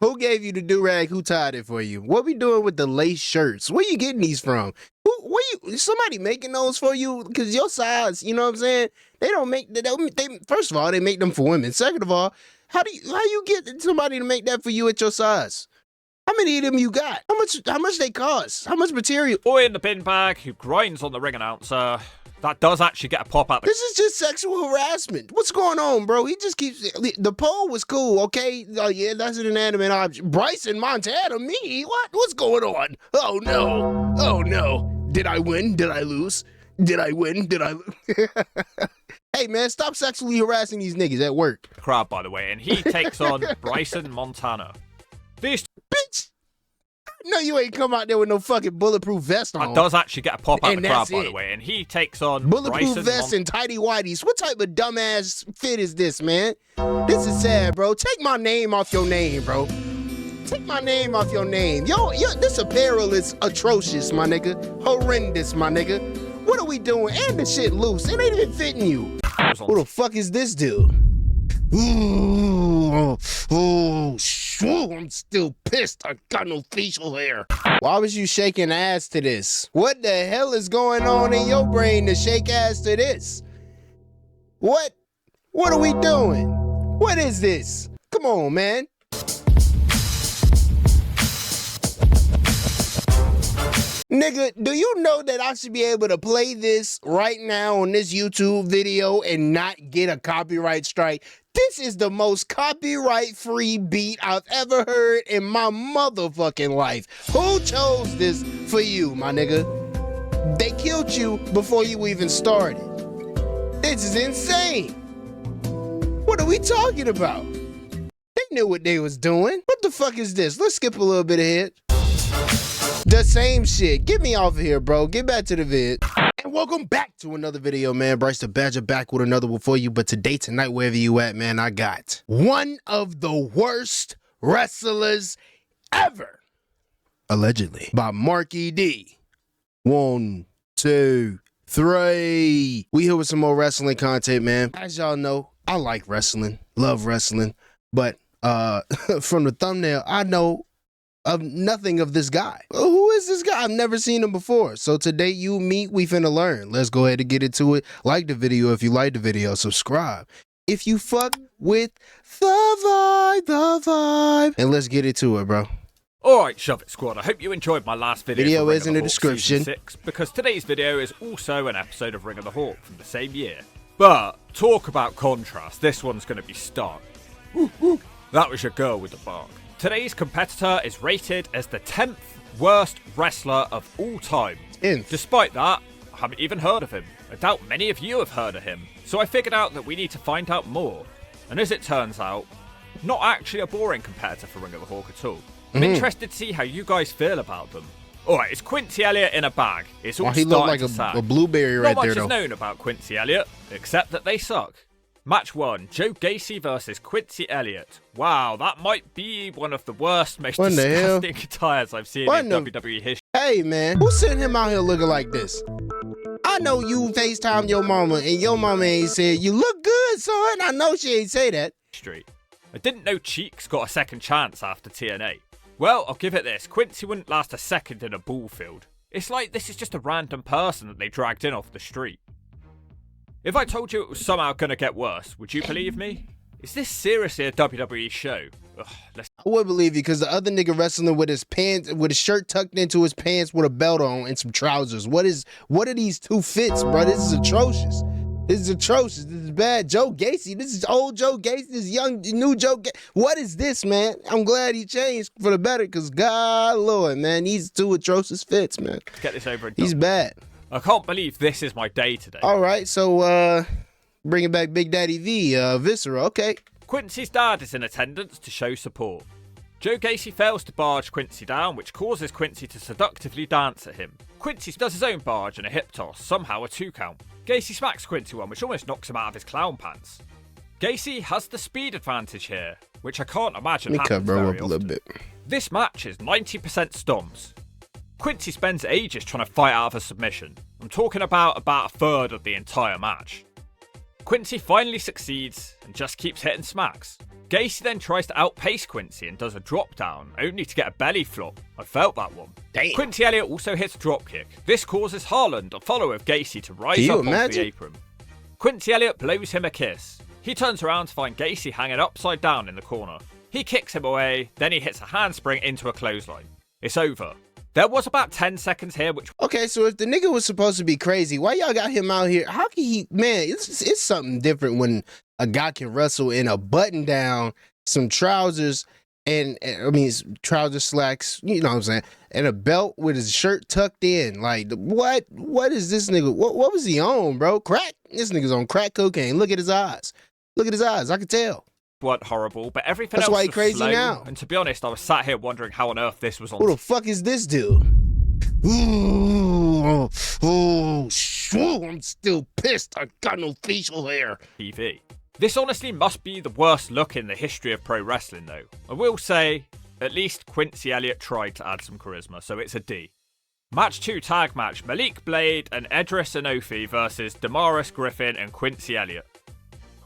Who gave you the do-rag? Who tied it for you? What we doing with the lace shirts? Where you getting these from? Somebody making those for you? Because your size, you know what I'm saying? They don't make, they first of all, they make them for women. Second of all, how you get somebody to make that for you at your size? How many of them you got? How much they cost? How much material? Boy in the bin bag who grinds on the ring announcer. That does actually get a pop out. This is just sexual harassment. What's going on, bro? He just keeps... The poll was cool, okay? Oh, yeah, that's an inanimate object. Bryson Montana, me? What? What's going on? Oh, no. Oh, no. Did I win? Did I lose? Did I win? Did I lose? Hey, man, stop sexually harassing these niggas at work. Crowd, by the way, and he takes on Bryson Montana. These... Bitch! No, you ain't come out there with no fucking bulletproof vest on. That does actually get a pop out And the crowd, that's by it. the way, and he takes on Bulletproof Bryson vest and tighty whities. What type of dumbass fit is this, man? This is sad, bro. Take my name off your name, bro. Take my name off your name. Yo, this apparel is atrocious, my nigga. Horrendous, my nigga. What are we doing? And the shit loose. It ain't even fitting you. Who the fuck is this dude? Ooh, I'm still pissed. I got no facial hair. Why was you shaking ass to this? What the hell is going on in your brain to shake ass to this? What? What are we doing? What is this? Come on, man. Nigga, do you know that I should be able to play this right now on this YouTube video and not get a copyright strike? This is the most copyright-free beat I've ever heard in my motherfucking life. Who chose this for you, my nigga? They killed you before you even started. This is insane. What are we talking about? They knew what they was doing. What the fuck is this? Let's skip a little bit ahead. The same shit. Get me off of here, bro. Get back to the vid. And welcome back to another video, man. Bryce the Badger back with another one for you. But today, tonight, wherever you at, man, I got one of the worst wrestlers ever. Allegedly. By Marky D. 1, 2, 3. We here with some more wrestling content, man. As y'all know, I like wrestling. Love wrestling. But from the thumbnail, I know of nothing of this guy. Who is this guy? I've never seen him before. So today we finna learn. Let's go ahead and get into it. Like the video if you like the video. Subscribe if you fuck with the vibe. And let's get into it, bro. Alright, Shove It Squad, I hope you enjoyed my last video. Video is Ring in of the Hawk description. Season 6, because today's video is also an episode of Ring of the Hawk from the same year. But, talk about contrast, this one's going to be stark. That was your girl with the bark. Today's competitor is rated as the 10th worst wrestler of all time. Despite that, I haven't even heard of him. I doubt many of you have heard of him. So I figured out that we need to find out more. And as it turns out, not actually a boring competitor for Ring of the Hawk at all. I'm interested to see how you guys feel about them. Alright, it's Quincy Elliott in a bag. It's all he looked like starting to a blueberry right there, though. Not much is known about Quincy Elliott, except that they suck. Match 1, Joe Gacy versus Quincy Elliott. Wow, that might be one of the worst, most disgusting attires I've seen in WWE history. Hey, man, who sent him out here looking like this? I know you FaceTime your mama, and your mama ain't said, "You look good, son." I know she ain't say that. I didn't know Cheeks got a second chance after TNA. Well, I'll give it this. Quincy wouldn't last a second in a ball field. It's like this is just a random person that they dragged in off the street. If I told you it was somehow gonna get worse, would you believe me? Is this seriously a WWE show? Ugh, I would believe you, because the other nigga wrestling with his pants, with his shirt tucked into his pants with a belt on and some trousers. What are these two fits, bro? This is atrocious. This is atrocious. This is bad. Joe Gacy. This is old Joe Gacy. This is young, new Joe Gacy. What is this, man? I'm glad he changed for the better, because God Lord, man, these two atrocious fits, man. Let's get this over and done. He's bad. I can't believe this is my day today. All right, so bringing back Big Daddy V, Viscera, okay. Quincy's dad is in attendance to show support. Joe Gacy fails to barge Quincy down, which causes Quincy to seductively dance at him. Quincy does his own barge and a hip toss, somehow a 2 count. Gacy smacks Quincy one, which almost knocks him out of his clown pants. Gacy has the speed advantage here, which I can't imagine happens very often. A little bit. This match is 90% stomps. Quincy spends ages trying to fight out of a submission. I'm talking about a third of the entire match. Quincy finally succeeds and just keeps hitting smacks. Gacy then tries to outpace Quincy and does a drop down, only to get a belly flop. I felt that one. Damn. Quincy Elliott also hits a drop kick. This causes Haaland, a follower of Gacy, to rise up off the apron. Quincy Elliott blows him a kiss. He turns around to find Gacy hanging upside down in the corner. He kicks him away, then he hits a handspring into a clothesline. It's over. There was about 10 seconds here which... Okay, so if the nigga was supposed to be crazy, why y'all got him out here? How can he... Man, it's something different when a guy can wrestle in a button down, some trousers, and I mean, trouser slacks, you know what I'm saying, and a belt with his shirt tucked in. Like, what? What is this nigga? What was he on, bro? Crack? This nigga's on crack cocaine. Look at his eyes. Look at his eyes. I can tell. Weren't horrible, but everything That's else why he was crazy slow. now. And to be honest, I was sat here wondering how on earth this was on. Who the fuck is this dude? Ooh, I'm still pissed. I got no facial hair. TV. This honestly must be the worst look in the history of pro wrestling, though. I will say, at least Quincy Elliott tried to add some charisma, so it's a D. Match 2 tag match: Malik Blade and Edris Enofi versus Damaris Griffin and Quincy Elliott.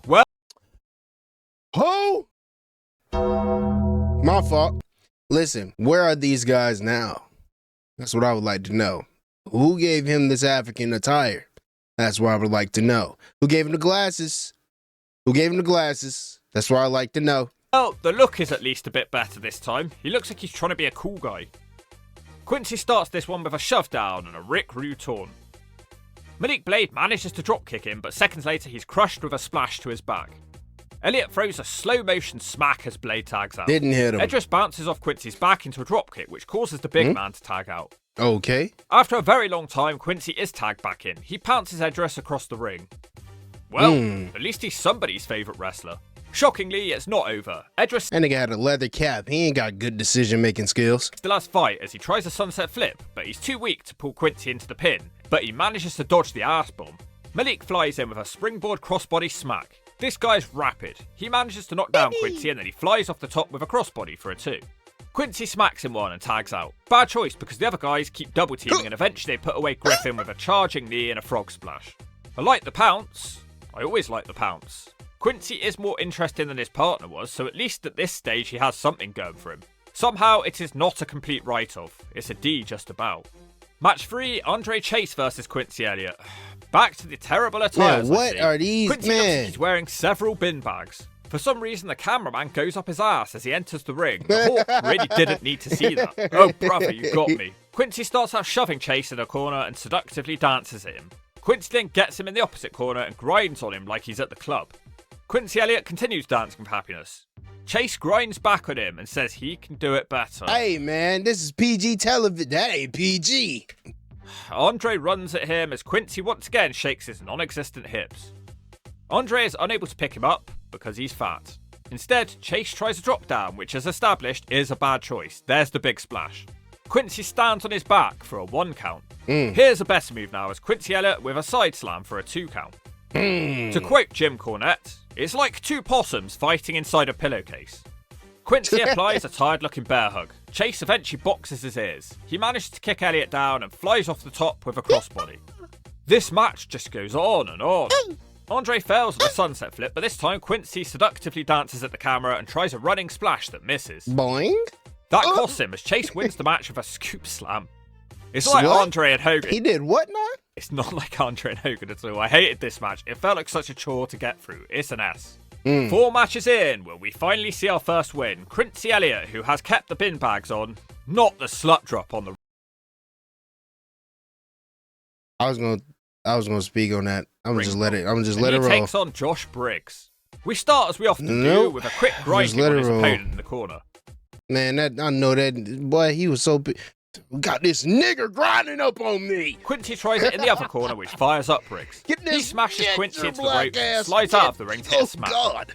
Well, Who? My fault. Listen, where are these guys now? That's what I would like to know. Who gave him this African attire? That's what I would like to know. Who gave him the glasses? Who gave him the glasses? That's what I'd like to know. well, the look is at least a bit better this time. He looks like he's trying to be a cool guy. Quincy starts this one with a shove down and a Rick Rude taunt. Malik Blade manages to dropkick him, but seconds later he's crushed with a splash to his back. Elliott throws a slow motion smack as Blade tags out. Didn't hit him. Edris bounces off Quincy's back into a dropkick, which causes the big man to tag out. Okay. After a very long time, Quincy is tagged back in. He pounces Edris across the ring. Well, at least he's somebody's favourite wrestler. Shockingly, it's not over. Edris That nigga had a leather cap. He ain't got good decision-making skills. still has fight as he tries a sunset flip, but he's too weak to pull Quincy into the pin, but he manages to dodge the ass bomb. Malik flies in with a springboard crossbody smack. This guy's rapid. He manages to knock down Quincy and then he flies off the top with a crossbody for a 2. Quincy smacks him one and tags out. Bad choice because the other guys keep double teaming and eventually they put away Griffin with a charging knee and a frog splash. I like the pounce. I always like the pounce. Quincy is more interesting than his partner was, so at least at this stage he has something going for him. Somehow it is not a complete write-off. It's a D just about. Match 3, Andre Chase versus Quincy Elliott. Back to the terrible attires. Yeah, what are these, Quincy looks like man? he's wearing several bin bags. For some reason, the cameraman goes up his ass as he enters the ring. The Hawk really didn't need to see that. Oh, brother, you got me. Quincy starts out shoving Chase in a corner and seductively dances at him. Quincy then gets him in the opposite corner and grinds on him like he's at the club. Quincy Elliott continues dancing with happiness. Chase grinds back on him and says he can do it better. Hey, man, this is PG television. That ain't PG. Andre runs at him as Quincy once again shakes his non-existent hips. Andre is unable to pick him up because he's fat. Instead, Chase tries a drop down, which as established is a bad choice. There's the big splash. Quincy stands on his back for a 1 count. Here's a better move now as Quincy Elliott with a side slam for a 2 count. To quote Jim Cornette, it's like 2 possums fighting inside a pillowcase. Quincy applies a tired-looking bear hug. Chase eventually boxes his ears. He manages to kick Elliott down and flies off the top with a crossbody. This match just goes on and on. Andre fails at the sunset flip, but this time Quincy seductively dances at the camera and tries a running splash that misses. Boing. That costs him as Chase wins the match with a scoop slam. It's like What? Andre and Hogan. He did what now? It's not like Andre and Hogan at all. I hated this match. It felt like such a chore to get through. It's an S. 4 matches in, where we finally see our first win. Quincy Elliott, who has kept the bin bags on, not the slut drop on the... I was gonna speak on that. I'm gonna just let it He roll. takes on Josh Briggs. We start as we often do, Nope. with a quick grinding let on it his roll. opponent in the corner. Man, that I know that boy. He was so big. Got this nigger grinding up on me. Quincy tries it in the other corner, which fires up Briggs. Get He this smashes get Quincy your into the black ropes, ass slides get- out of the ring to hit a smack. God.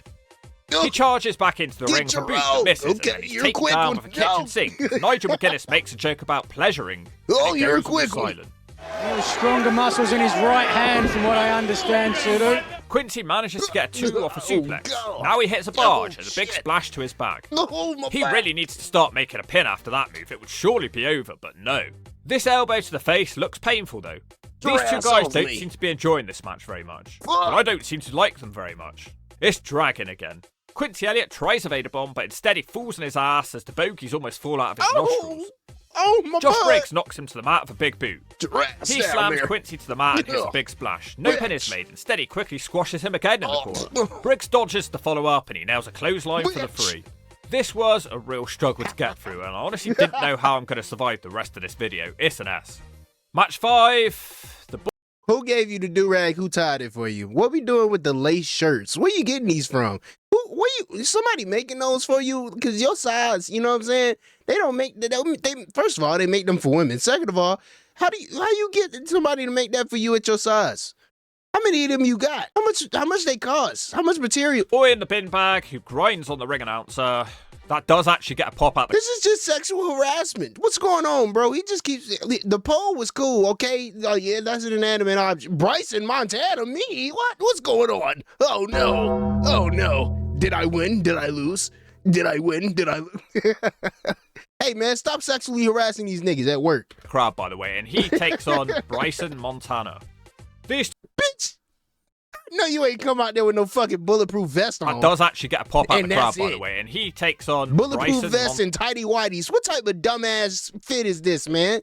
He charges back into the Get ring for your boot that roll. misses, Okay, and then he's you're a taken quick down one. with a kitchen No. sink. Nigel McGuinness makes a joke about pleasuring. Oh, and it you're a goes on quick one. silent. Stronger muscles in his right hand, from what I understand, Sudo. Quincy manages to get a 2 off a suplex. God. Now he hits a barge and a big shit. splash to his back. Oh, my He back. really needs to start making a pin after that move. It would surely be over, but no. This elbow to the face looks painful though. These two guys don't seem to be enjoying this match very much, but I don't seem to like them very much. It's dragging again. Quincy Elliott tries a Vader bomb, but instead he falls on his ass as the bogies almost fall out of his nostrils. Josh Briggs knocks him to the mat with a big boot. He slams Quincy to the mat and hits a big splash. No pin is made. Instead, he quickly squashes him again in the corner. Briggs dodges the follow-up and he nails a clothesline for the 3. This was a real struggle to get through, and I honestly didn't know how I'm going to survive the rest of this video. It's an S. Match 5. Who gave you the do-rag? Who tied it for you? What we doing with the lace shirts? Where you getting these from? Somebody making those for you? Because your size, you know what I'm saying? They don't make first of all, they make them for women. Second of all, how you get somebody to make that for you at your size? How many of them you got? How much they cost? How much material? Boy in the bin bag who grinds on the ring announcer. That does actually get a pop out. This is just sexual harassment. What's going on, bro? He just keeps... The poll was cool, okay? Oh, yeah, that's an inanimate object. Bryson Montana, me? What? What's going on? Oh, no. Oh, no. Did I win? Did I lose? Did I win? Did I lose? Hey, man, stop sexually harassing these niggas at work. Crowd, by the way, and he takes on Bryson Montana. These... Bitch! No, you ain't come out there with no fucking bulletproof vest on. That does actually get a pop out of the crowd, by the way, and he takes on bulletproof vest and tighty whities. What type of dumbass fit is this, man?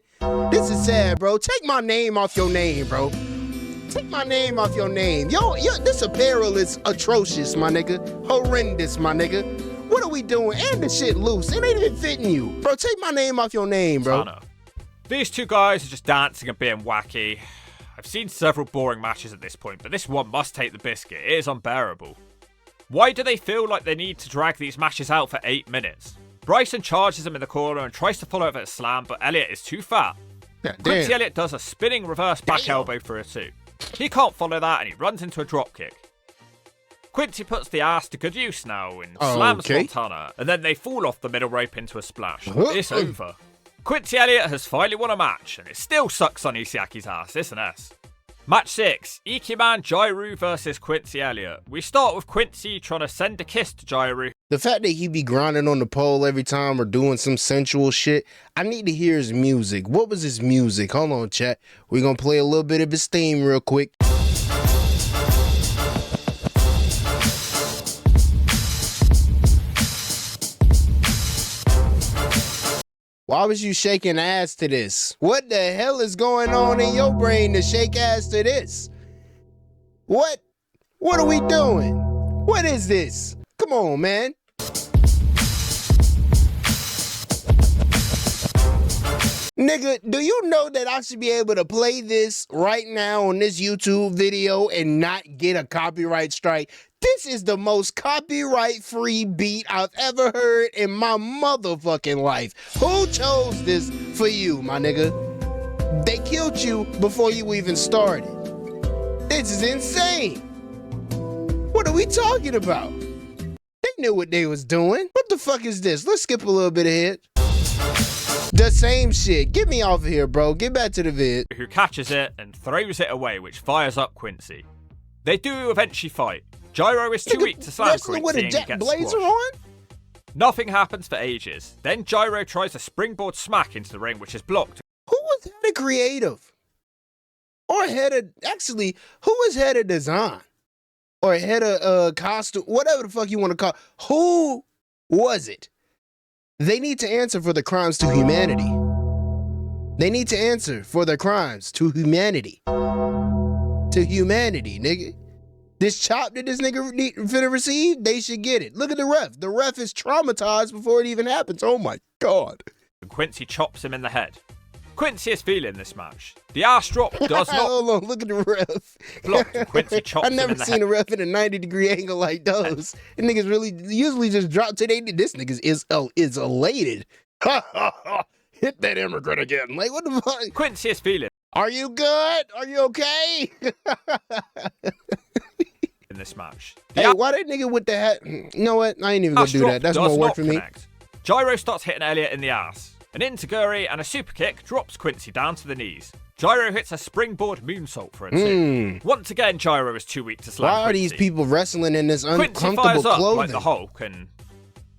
This is sad, bro. Take my name off your name, bro. Take my name off your name. Yo, this apparel is atrocious, my nigga. Horrendous, my nigga. What are we doing? And the shit loose. It ain't even fitting you. Bro, take my name off your name, bro. These two guys are just dancing and being wacky. I've seen several boring matches at this point, but this one must take the biscuit. It is unbearable. Why do they feel like they need to drag these matches out for 8 minutes? Bryson charges him in the corner and tries to follow up with a slam, but Elliott is too fat. Quincy Elliott does a spinning reverse back elbow for a 2. He can't follow that and he runs into a dropkick. Quincy puts the ass to good use now and slams Montana, and then they fall off the middle rope into a splash. It's over. Quincy Elliott has finally won a match, and it still sucks on Ishiaki's ass. It's an S. Match 6, Ikemen Jiro versus Quincy Elliott. We start with Quincy trying to send a kiss to Jiro. The fact that he be grinding on the pole every time or doing some sensual shit, I need to hear his music. What was his music? Hold on, chat. We're going to play a little bit of his theme real quick. Why was you shaking ass to this? What the hell is going on in your brain to shake ass to this? What? What are we doing? What is this? Come on, man. Nigga, do you know that I should be able to play this right now on this YouTube video and not get a copyright strike? This is the most copyright-free beat I've ever heard in my motherfucking life. Who chose this for you, my nigga? They killed you before you even started. This is insane. What are we talking about? They knew what they was doing. What the fuck is this? Let's skip a little bit ahead. The same shit. Get me off of here, bro. Get back to the vid. Who catches it and throws it away, which fires up Quincy. They do eventually fight. Jiro is too weak to slam Quincy with a and he gets blazer squashed. on? Nothing happens for ages. Then Jiro tries a springboard smack into the ring, which is blocked. Who was head of creative? Or head of... Actually, who was head of design? Or head of costume? Whatever the fuck you want to call it. Who was it? They need to answer for the crimes to humanity. They need to answer for their crimes to humanity. To humanity, nigga. This chop that this nigga finna receive, they should get it. Look at the ref. The ref is traumatized before it even happens. Oh my God. And Quincy chops him in the head. Quincy is feeling this match. The ass drop does not... Hold on, look at the ref. Blocked, and Quincy chops I've never him in the seen head. a ref in a 90-degree angle like those. And niggas really usually just drop to they. This nigga is elated. Hit that immigrant again. Like, what the fuck? Quincy is feeling. Are you good? Are you okay? In this match. Hey, why that nigga with the hat? You know what? I ain't even gonna do that. That's more work for me. Jiro starts hitting Elliott in the ass. An enziguri and a super kick drops Quincy down to the knees. Jiro hits a springboard moonsault for a 2. Once again, Jiro is too weak to slam Why are Quincy. these people wrestling in this uncomfortable Quincy fires up clothing? like the Hulk and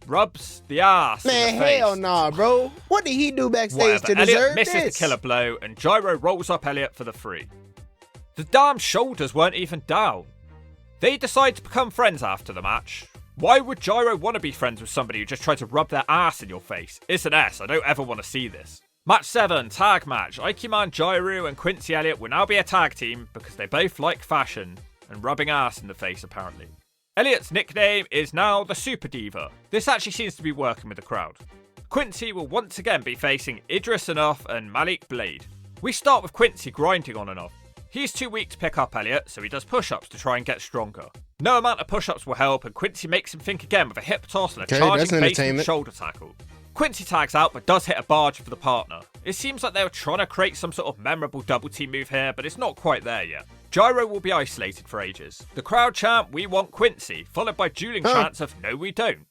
rubs the ass. Man, in the face. hell nah, bro. What did he do backstage Whatever. to Elliott deserve misses this? the killer blow, and Jiro rolls up Elliott for the 3. The damn shoulders weren't even down. They decide to become friends after the match. Why would Jiro want to be friends with somebody who just tried to rub their ass in your face? It's an S, I don't ever want to see this. Match 7, tag match. Ikemen, Jiro and Quincy Elliott will now be a tag team because they both like fashion and rubbing ass in the face apparently. Elliott's nickname is now the Super Diva. This actually seems to be working with the crowd. Quincy will once again be facing Idris Enough and Malik Blade. We start with Quincy grinding on and off. He's too weak to pick up Elliott, so he does push-ups to try and get stronger. No amount of push-ups will help, and Quincy makes him think again with a hip toss and a charging basement shoulder tackle. Quincy tags out, but does hit a barge for the partner. It seems like they were trying to create some sort of memorable double team move here, but it's not quite there yet. Jiro will be isolated for ages. The crowd chant, "We want Quincy," followed by dueling chants of, "No, we don't."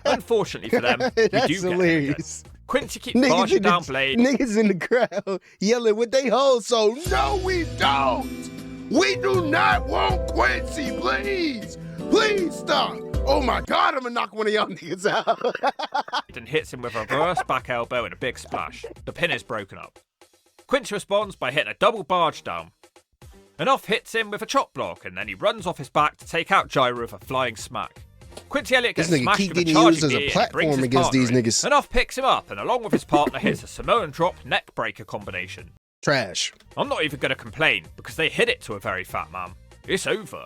Unfortunately for them, we do hilarious. Get Quincy keeps barging down Blade. Niggas in the crowd yelling with they whole soul, "No, we don't! We do not want Quincy, please! Please stop! Oh my God, I'm gonna knock one of y'all niggas out." And hits him with a reverse back elbow and a big splash. The pin is broken up. Quincy responds by hitting a double barge down. Enough hits him with a chop block, and then he runs off his back to take out Jiro with a flying smack. Quincy Elliott gets smashed with a charging knee and brings his partner in. Enough picks him up, and along with his partner hits a Samoan drop neck breaker combination. Trash. I'm not even going to complain, because they hit it to a very fat man. It's over.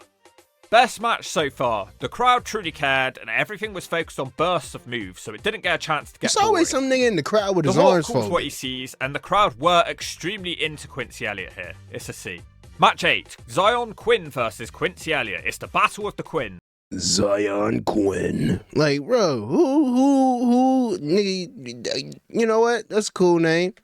Best match so far. The crowd truly cared, and everything was focused on bursts of moves, so it didn't get a chance to get There's always some nigga in the crowd with his arms folded. The Hawk calls what he sees, and the crowd were extremely into Quincy Elliott here. It's a C. Match 8. Xyon Quinn versus Quincy Elliott. It's the battle of the Quinn. Xyon Quinn. Like, bro, who, nigga, you know what? That's a cool name.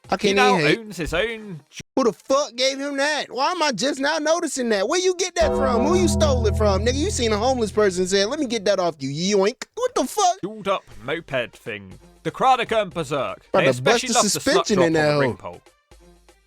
I can't even hate. He now owns his own... Who the fuck gave him that? Why am I just now noticing that? Where you get that from? Who you stole it from? Nigga, you seen a homeless person say, "Let me get that off you, yoink." What the fuck? Jeweled up moped thing. The crowd are going berserk. Bro, they especially love the suspension slut in drop that on the ring hole. pole.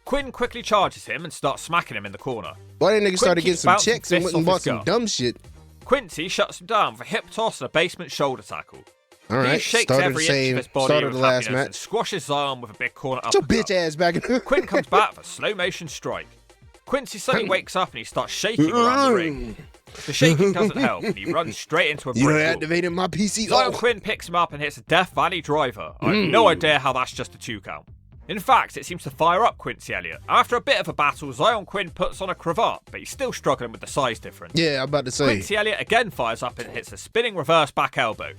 Quinn quickly charges him and starts smacking him in the corner. Why that nigga started getting keeps some bouncing checks and fists went and off bought his some gut. dumb shit? Quincy shuts him down with a hip toss and a basement shoulder tackle. All right, He shakes started every the inch same, of his body started with the last happiness and match. squashes Xyon with a big corner Get your uppercut. bitch ass back in. Quinn comes back for a slow motion strike. Quincy suddenly wakes up and he starts shaking around the ring. The shaking doesn't help and he runs straight into a brick You done wall. activated my PC. Xyon Quinn picks him up and hits a Death Valley driver. I have no idea how that's just a 2 count. In fact, it seems to fire up Quincy Elliott. After a bit of a battle, Xyon Quinn puts on a cravat, but he's still struggling with the size difference. Yeah, I'm about to say. Quincy Elliott again fires up and hits a spinning reverse back elbow.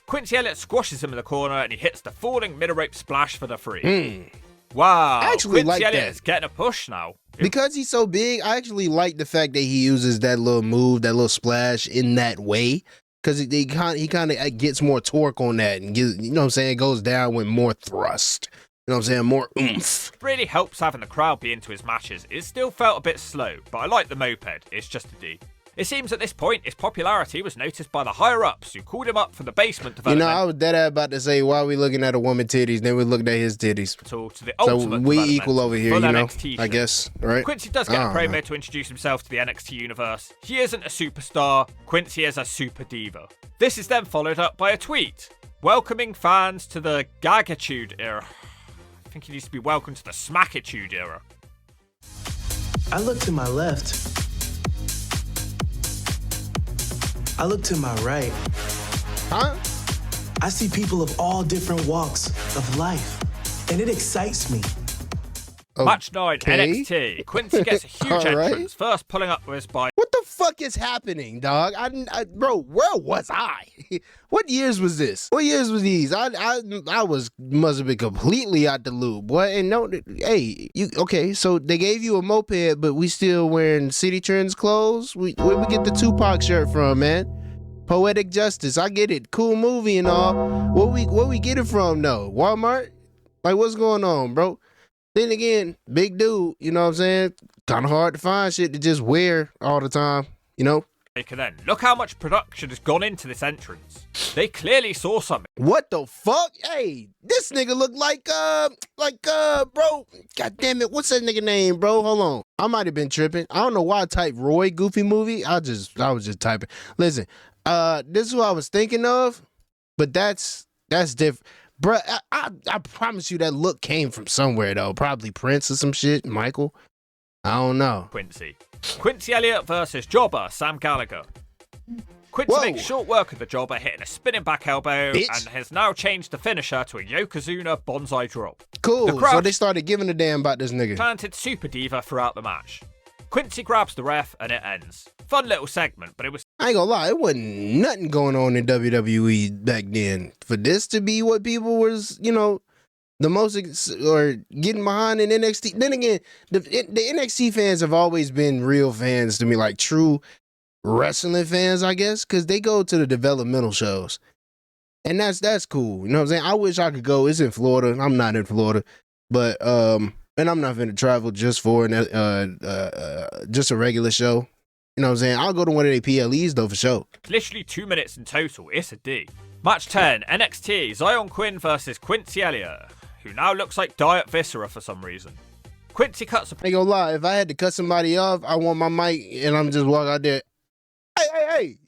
Quincy Elliott squashes him in the corner and he hits the falling middle rope splash for the free. Wow, I actually Quincy like Elliott that. is getting a push now. Because he's so big, I actually like the fact that he uses that little move, that little splash in that way. Because he kind of gets more torque on that and gives, you know what I'm saying, goes down with more thrust. You know what I'm saying, more oomph. It really helps having the crowd be into his matches. It still felt a bit slow, but I like the moped. It's just a D. It seems at this point his popularity was noticed by the higher-ups who called him up for the basement You development. know, I was dead about to say, why are we looking at a woman's titties? Then we looked at his titties. To the So ultimate we development equal over here, full you know, NXT I show. guess, right? Quincy does get a I don't promo know. to introduce himself to the NXT universe. He isn't a superstar, Quincy is a super diva. This is then followed up by a tweet, welcoming fans to the Gagitude era. I think he needs to be welcomed to the Smackitude era. I look to my left. I look to my right. Huh? I see people of all different walks of life, and it excites me. Match 9, Okay. NXT. Quincy gets a huge All right. entrance, first pulling up with his bike. What the fuck is happening, dog? Bro, where was I? What years was this? What years was these? I must have been completely out the loop, boy. And no, hey, okay? So they gave you a moped, but we still wearing City Trends clothes. Where we get the Tupac shirt from, man? Poetic Justice. I get it. Cool movie and all. Where we get it from though? Walmart? Like, what's going on, bro? Then again, big dude, you know what I'm saying? Kind of hard to find shit to just wear all the time, you know? Then look how much production has gone into this entrance. They clearly saw something. What the fuck? Hey, this nigga look like, bro. God damn it. What's that nigga name, bro? Hold on. I might have been tripping. I don't know why I typed Roy Goofy movie. I was just typing. Listen, this is what I was thinking of, but that's different. Bruh, I promise you that look came from somewhere, though. Probably Prince or some shit, Michael. I don't know. Quincy. Quincy Elliott versus Jobber Sam Gallagher. Quincy Whoa. makes short work of the Jobber, hitting a spinning back elbow, Bitch. and has now changed the finisher to a Yokozuna Bonsai drop. Cool. The crowd So they started giving a damn about this nigga. planted Super Diva throughout the match. Quincy grabs the ref, and it ends. Fun little segment, but it was I ain't gonna lie, it wasn't nothing going on in WWE back then. For this to be what people was, you know, the most or getting behind in NXT. Then again, the NXT fans have always been real fans to me, like true wrestling fans, I guess, because they go to the developmental shows. And that's cool. You know what I'm saying? I wish I could go. It's in Florida. I'm not in Florida. But and I'm not gonna travel just for just a regular show. You know what I'm saying? I'll go to one of their PLEs though for sure. literally 2 minutes in total. It's a D. Match 10, NXT, Xyon Quinn versus Quincy Elliott, who now looks like Diet Viscera for some reason. Quincy cuts a I ain't gonna lie, if I had to cut somebody off, I want my mic and I'm just walking out there. Hey,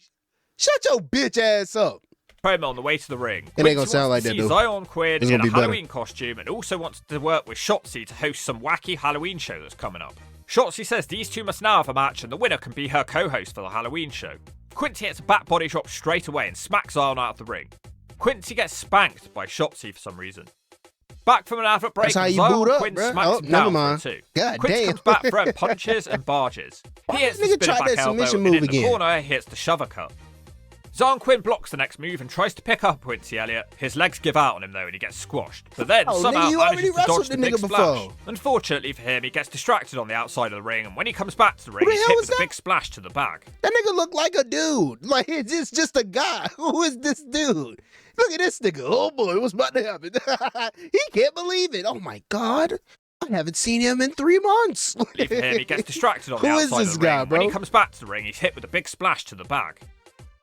shut your bitch ass up. promo on the way to the ring. It ain't gonna Quincy sound wants like to that, see though. Xyon Quinn It's in gonna a be better. Halloween costume and also wants to work with Shotzi to host some wacky Halloween show that's coming up. Shotzi says these two must now have a match and the winner can be her co-host for the Halloween show. Quincy hits a back body drop straight away and smacks Xyon out of the ring. Quincy gets spanked by Shotzi for some reason. Back from an advert break, That's how you Xyon boot up, Quinn bruh. smacks Oh, him never down mind. for a two. God Quincy damn. comes back throwing punches and barges. He hits the Nigga spinning tried back that elbow submission and move in the again. corner he hits the shover cut. Xyon Quinn blocks the next move and tries to pick up Quincy Elliott. His legs give out on him though and he gets squashed. But then Oh, somehow nigga, you already manages to dodge wrestled the the big nigga splash. before. Unfortunately for him, he gets distracted on the outside of the ring, and when he comes back to the ring, Who the he's hell hit was with a that? big splash to the back. That nigga look like a dude. Like, it's just a guy. Who is this dude? Look at this nigga. Oh boy, what's about to happen? He can't believe it. Oh my God. I haven't seen him in 3 months. Unfortunately for him, he gets distracted on the Who is outside this of the ring. guy, and When he bro? comes back to the ring, he's hit with a big splash to the back.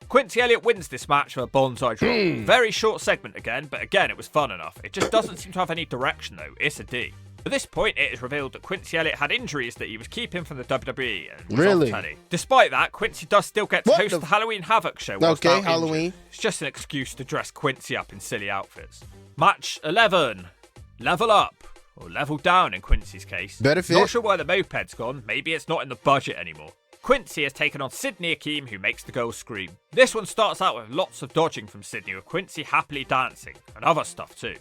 Quincy Elliott wins this match with a bonsai drop. Very short segment again, but again, it was fun enough. It just doesn't seem to have any direction though. It's a D. At this point, it is revealed that Quincy Elliott had injuries that he was keeping from the WWE and was Really? off telly. Despite that, Quincy does still get to What host the the Halloween Havoc show whilst Okay, out injured. Halloween. It's just an excuse to dress Quincy up in silly outfits. Match 11. Level up. Or level down in Quincy's case. Better fit. Not sure why the moped's gone. Maybe it's not in the budget anymore. Quincy has taken on Sydney Ikemen, who makes the girls scream. This one starts out with lots of dodging from Sydney, with Quincy happily dancing, and other stuff too.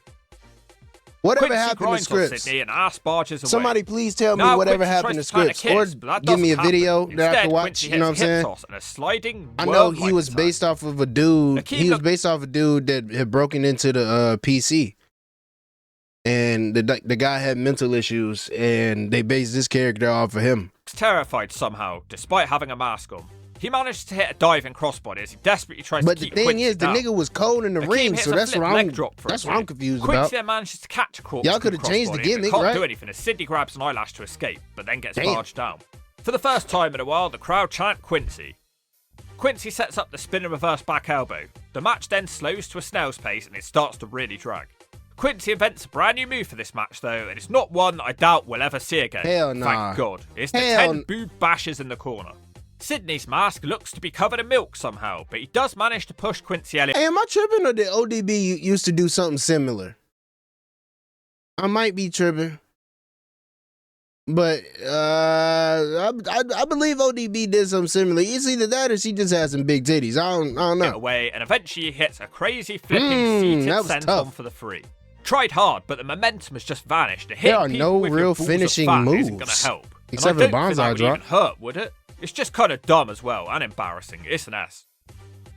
Whatever Quincy happened to grinds on Scrypts? Sydney and ass barges away. Somebody please tell me Now whatever Quincy happened to tries plant a Scrypts. Or kiss, but that give me a doesn't video happen. that I can Instead, watch. Quincy You know what I'm hits a hip saying? toss and a sliding I know worm-like he was attack. based off of a dude. Akeem He was look- based off a dude that had broken into the PC, and the guy had mental issues, and they based this character off of him. Terrified somehow, despite having a mask on. He manages to hit a diving crossbody as he desperately tries But to the keep thing Quincy is, the down. nigga was cold in the Akeem ring, hits so a that's flip what leg I'm. drop for a That's what I'm two. confused Quincy about. then manages to catch a corpse. Y'all with coulda the changed the crossbody, gimmick, but can't right? do anything as Sydney grabs an eyelash to escape, but then gets Damn. barged down. For the first time in a while, the crowd chant Quincy. Quincy sets up the spin and reverse back elbow. The match then slows to a snail's pace and it starts to really drag. Quincy invents a brand new move for this match though, and it's not one I doubt we'll ever see again. Hell nah. Thank God. It's the Hell 10 boob bashes in the corner. Sydney's mask looks to be covered in milk somehow, but he does manage to push Quincy Elliott. Hey, am I tripping or did ODB used to do something similar? I might be tripping. But I believe ODB did something similar. It's either that or she just has some big titties. I don't know. Away and eventually hits a crazy flipping seated that was senton tough. for the free. Tried hard, but the momentum has just vanished. A hit There are people no with your real balls of finishing fat isn't gonna moves, help. except and for I the don't think that bonsai would drop. even hurt, would it? It's just kind of dumb as well and embarrassing. It's an S.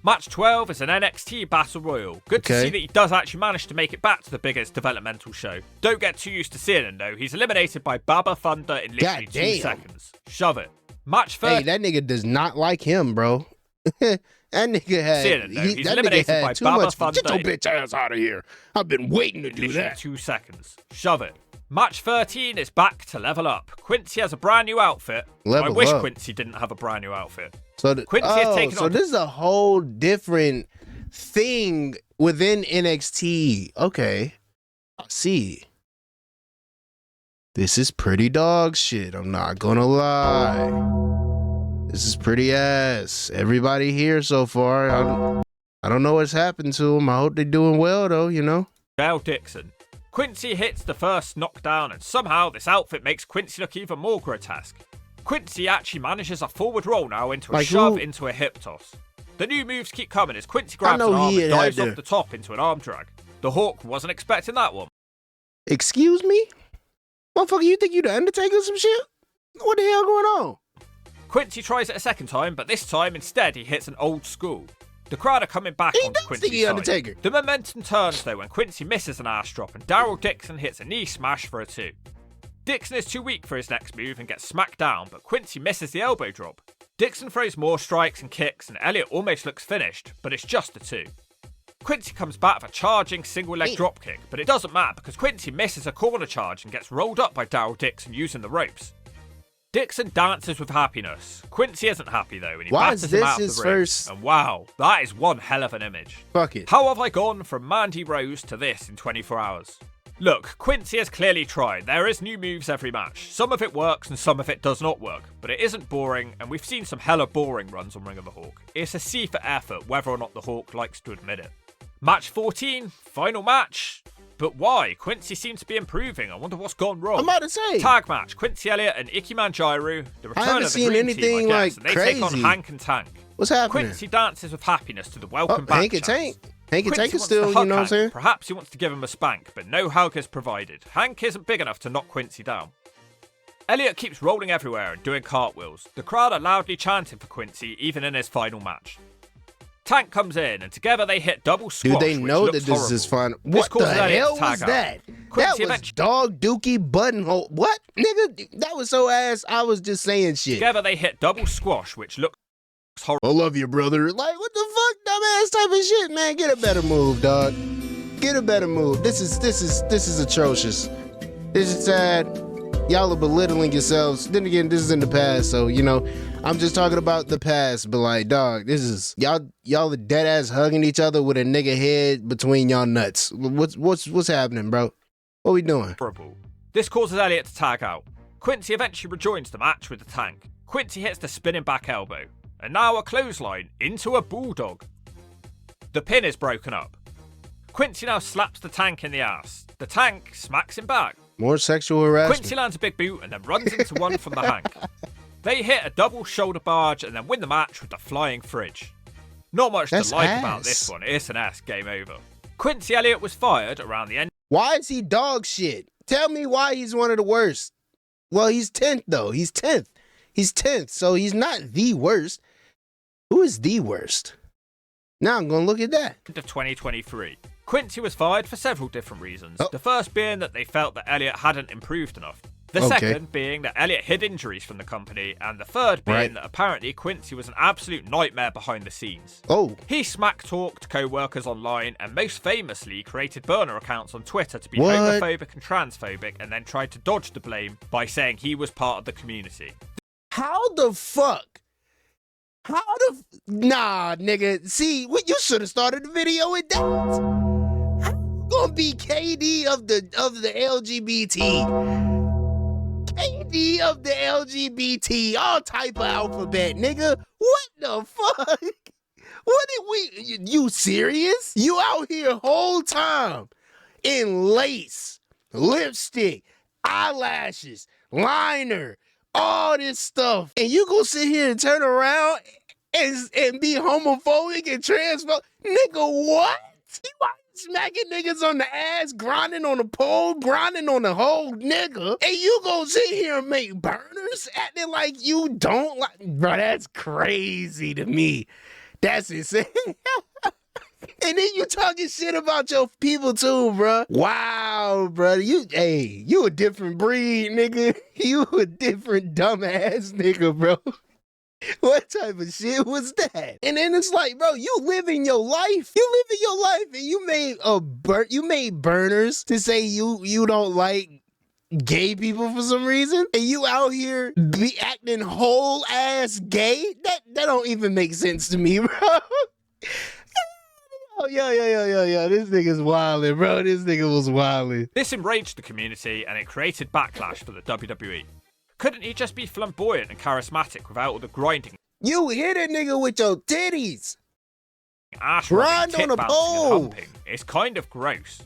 Match 12 is an NXT Battle Royal. Good to Okay. see that he does actually manage to make it back to the biggest developmental show. Don't get too used to seeing him though. He's eliminated by Baba Thunder in literally God 2 damn. seconds. Shove it. Match 30. Hey, that nigga does not like him, bro. That nigga had. See it, though. He's that nigga eliminated had by too Baba much. Get your Thunder. bitch ass out of here. I've been waiting to do Literally that. 2 seconds. Shove it. Match 13 is back to level up. Quincy has a brand new outfit. I Level wish up. Quincy didn't have a brand new outfit. So Quincy has taken so on- this is a whole different thing within NXT. Okay, I see. This is pretty dog shit. I'm not gonna lie. This is pretty ass. Everybody here so far. I don't know what's happened to them. I hope they're doing well though. You know. Dixon. Quincy hits the first knockdown, and somehow this outfit makes Quincy look even more grotesque. Quincy actually manages a forward roll now into a shove into a hip toss. The new moves keep coming as Quincy grabs an arm and dives off the top into an arm drag. The Hawk wasn't expecting that one. Excuse me? Motherfucker, you think you the Undertaker or some shit? What the hell going on? Quincy tries it a second time, but this time instead he hits an old school. The crowd are coming back onto Quincy's side. Undertaker. The momentum turns though when Quincy misses an ass drop and Dixon hits a knee smash for a 2. Dixon is too weak for his next move and gets smacked down, but Quincy misses the elbow drop. Dixon throws more strikes and kicks and Elliot almost looks finished, but it's just a 2. Quincy comes back for a charging single leg dropkick, but it doesn't matter because Quincy misses a corner charge and gets rolled up by Dixon using the ropes. Dixon dances with happiness. Quincy isn't happy though, and he batters him out of the ring. And wow, that is one hell of an image. Fuck it. How have I gone from Mandy Rose to this in 24 hours? Look, Quincy has clearly tried. There is new moves every match. Some of it works and some of it does not work, but it isn't boring, and we've seen some hella boring runs on Ring of the Hawk. It's a C for effort, whether or not the Hawk likes to admit it. Match 14, final match. But why? Quincy seems to be improving. I wonder what's gone wrong. I'm about to say. Tag match, Quincy Elliott and Ikemen Jiro. The return of the Green Team, I guess, and they take on Hank and Tank. What's happening? Quincy dances with happiness to the welcome back Hank and Tank. Hank and Tank is still, you know what I'm saying? Perhaps he wants to give him a spank, but no hug is provided. Hank isn't big enough to knock Quincy down. Elliott keeps rolling everywhere and doing cartwheels. The crowd are loudly chanting for Quincy, even in his final match. Tank comes in, and together they hit double squash. Do they know that this is fun? What the hell was that? That was dog dookie buttonhole. What? Nigga, that was so ass, I was just saying shit. Together they hit double squash, which looks horrible. I love you, brother. Like, what the fuck, dumbass type of shit, man? Get a better move, dog. Get a better move. This is atrocious. This is sad. Y'all are belittling yourselves. Then again, this is in the past, so, you know, I'm just talking about the past, but like, dog, this is, y'all are dead ass hugging each other with a nigga head between y'all nuts. What's happening, bro? What we doing? This causes Elliott to tag out. Quincy eventually rejoins the match with the Tank. Quincy hits the spinning back elbow. And now a clothesline into a bulldog. The pin is broken up. Quincy now slaps the Tank in the ass. The Tank smacks him back. More sexual harassment. Quincy lands a big boot and then runs into one from the Hank. They hit a double shoulder barge and then win the match with the flying fridge. Not much to like about this one. It's an ass. Game over. Quincy Elliott was fired around the end. Why is he dog shit? Tell me why he's one of the worst. Well, he's 10th though. He's 10th. He's 10th, so he's not the worst. Who is the worst? Now I'm going to look at that. Of 2023. Quincy was fired for several different reasons. The first being that they felt that Elliott hadn't improved enough. The second being that Elliott hid injuries from the company. And the third being that apparently Quincy was an absolute nightmare behind the scenes. He smack-talked co-workers online and most famously created burner accounts on Twitter to be homophobic and transphobic and then tried to dodge the blame by saying he was part of the community. How the fuck? Nah, nigga. See, you should have started the video with that. How you gonna be KD of the LGBT? KD of the LGBT, all type of alphabet, nigga. What the fuck? What did we? You serious? You out here whole time in lace, lipstick, eyelashes, liner, all this stuff, and you gonna sit here and turn around and be homophobic and transphobic? Nigga, what? You out smacking niggas on the ass, grinding on the pole, grinding on the whole nigga, and you gonna sit here and make burners acting like you don't like? Bro, that's crazy to me. That's insane. And then you talking shit about your people too, bro. Wow, bro. You a different breed, nigga. You a different dumbass nigga, bro. What type of shit was that? And then it's like, bro, you living your life. You living your life, and you made burners to say you don't like gay people for some reason, and you out here be acting whole ass gay. That don't even make sense to me, bro. Oh, yeah. This nigga's wildin', bro. This nigga was wildin'. This enraged the community and it created backlash for the WWE. Couldn't he just be flamboyant and charismatic without all the grinding? You hit a nigga with your titties. Ass grind on a pole. It's kind of gross.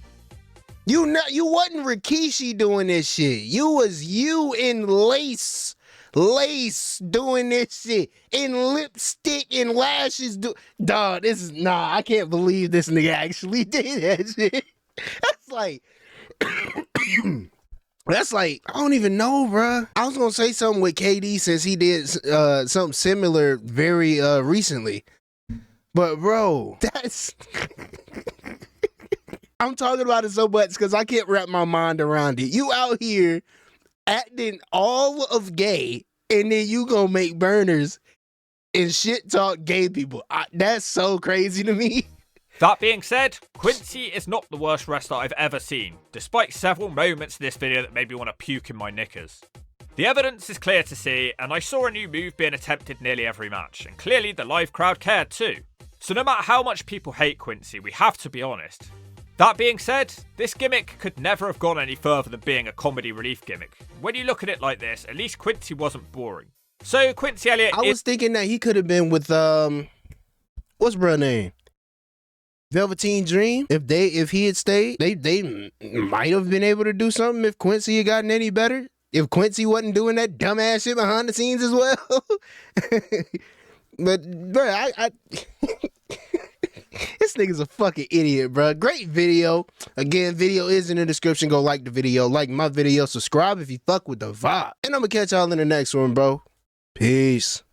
You wasn't Rikishi doing this shit. You was you in lace doing this shit, in lipstick and lashes. Dog, this is I can't believe this nigga actually did that shit. That's like. That's like, I don't even know, bruh. I was gonna say something with KD since he did something similar very recently. But bro, that's I'm talking about it so much because I can't wrap my mind around it. You out here acting all of gay, and then you gonna make burners and shit talk gay people. That's so crazy to me. That being said, Quincy is not the worst wrestler I've ever seen, despite several moments in this video that made me want to puke in my knickers. The evidence is clear to see, and I saw a new move being attempted nearly every match, and clearly the live crowd cared too. So no matter how much people hate Quincy, we have to be honest. That being said, this gimmick could never have gone any further than being a comedy relief gimmick. When you look at it like this, at least Quincy wasn't boring. So Quincy Elliott I was thinking that he could have been with what's bruh name? Velveteen Dream. If he had stayed, they might have been able to do something if Quincy had gotten any better. If Quincy wasn't doing that dumbass shit behind the scenes as well. But bro, this nigga's a fucking idiot, bro. Great video. Again, video is in the description. Go like the video, like my video, subscribe if you fuck with the vibe. And I'm gonna catch y'all in the next one, bro. Peace.